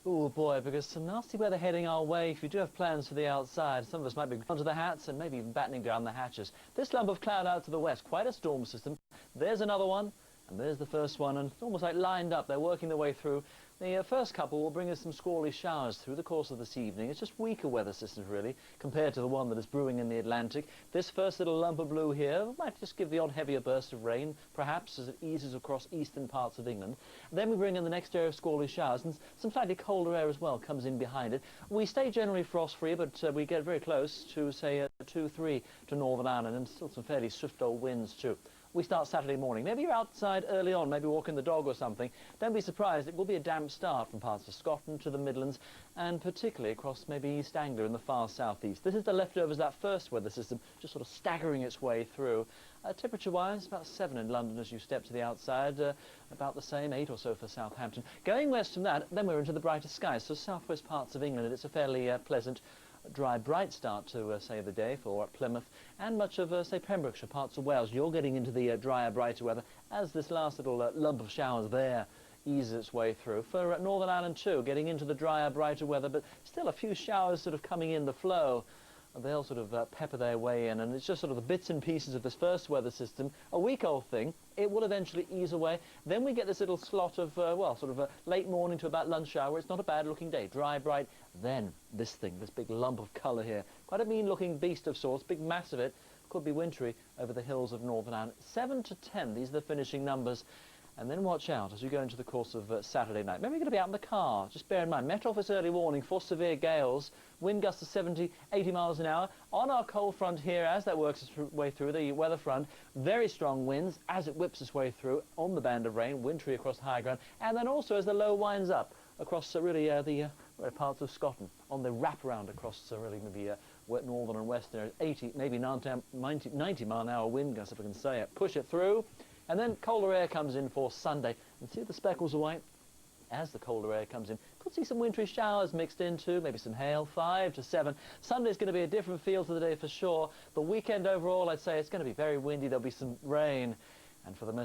Oh boy, because some nasty weather heading our way. If you do have plans for the outside, some of us might be onto the hats and maybe even battening down the hatches. This lump of cloud out to the west, quite a storm system. There's another one, and there's the first one, and it's almost like lined up. They're working their way through. The first couple will bring us some squally showers through the course of this evening. It's just weaker weather systems, really, compared to the one that is brewing in the Atlantic. This first little lump of blue here might just give the odd heavier burst of rain, perhaps, as it eases across eastern parts of England. Then we bring in the next area of squally showers, and some slightly colder air as well comes in behind it. We stay generally frost-free, but we get very close to, say, 2-3 to Northern Ireland, and still some fairly swift old winds, too. We start Saturday morning. Maybe you're outside early on, maybe walking the dog or something. Don't be surprised, it will be a damp start from parts of Scotland to the Midlands, and particularly across maybe East Anglia in the far southeast. This is the leftovers of that first weather system, just sort of staggering its way through. Temperature-wise, about 7 in London as you step to the outside, about the same, 8 or so for Southampton. Going west from that, then we're into the brighter skies, so southwest parts of England, it's a fairly pleasant, dry, bright start to, say, the day for Plymouth and much of, say, Pembrokeshire, parts of Wales. You're getting into the drier, brighter weather as this last little lump of showers there eases its way through. For Northern Ireland, too, getting into the drier, brighter weather, but still a few showers sort of coming in the flow. They'll sort of pepper their way in, and it's just sort of the bits and pieces of this first weather system, a week-old thing. It will eventually ease away. Then we get this little slot of, well, sort of a late morning to about lunch hour. It's not a bad-looking day, dry, bright. Then this thing, this big lump of colour here, quite a mean-looking beast of sorts, big mass of it, could be wintry over the hills of Northern Ireland. 7 to 10, these are the finishing numbers. And then watch out as you go into the course of Saturday night. Maybe you're going to be out in the car. Just bear in mind, Met Office early warning for severe gales, wind gusts of 70, 80 miles an hour. On our cold front here, as that works its way through, the weather front, very strong winds as it whips its way through on the band of rain, wintry across the high ground. And then also as the low winds up across really the parts of Scotland, on the wraparound across really maybe northern and western, 80, maybe 90 mile an hour wind gusts, if I can say it. Push it through. And then colder air comes in for Sunday. And see the speckles of white? As the colder air comes in, could see some wintry showers mixed in too, maybe some hail, 5 to 7. Sunday's going to be a different feel to the day for sure. The weekend overall, I'd say it's going to be very windy. There'll be some rain. And for the most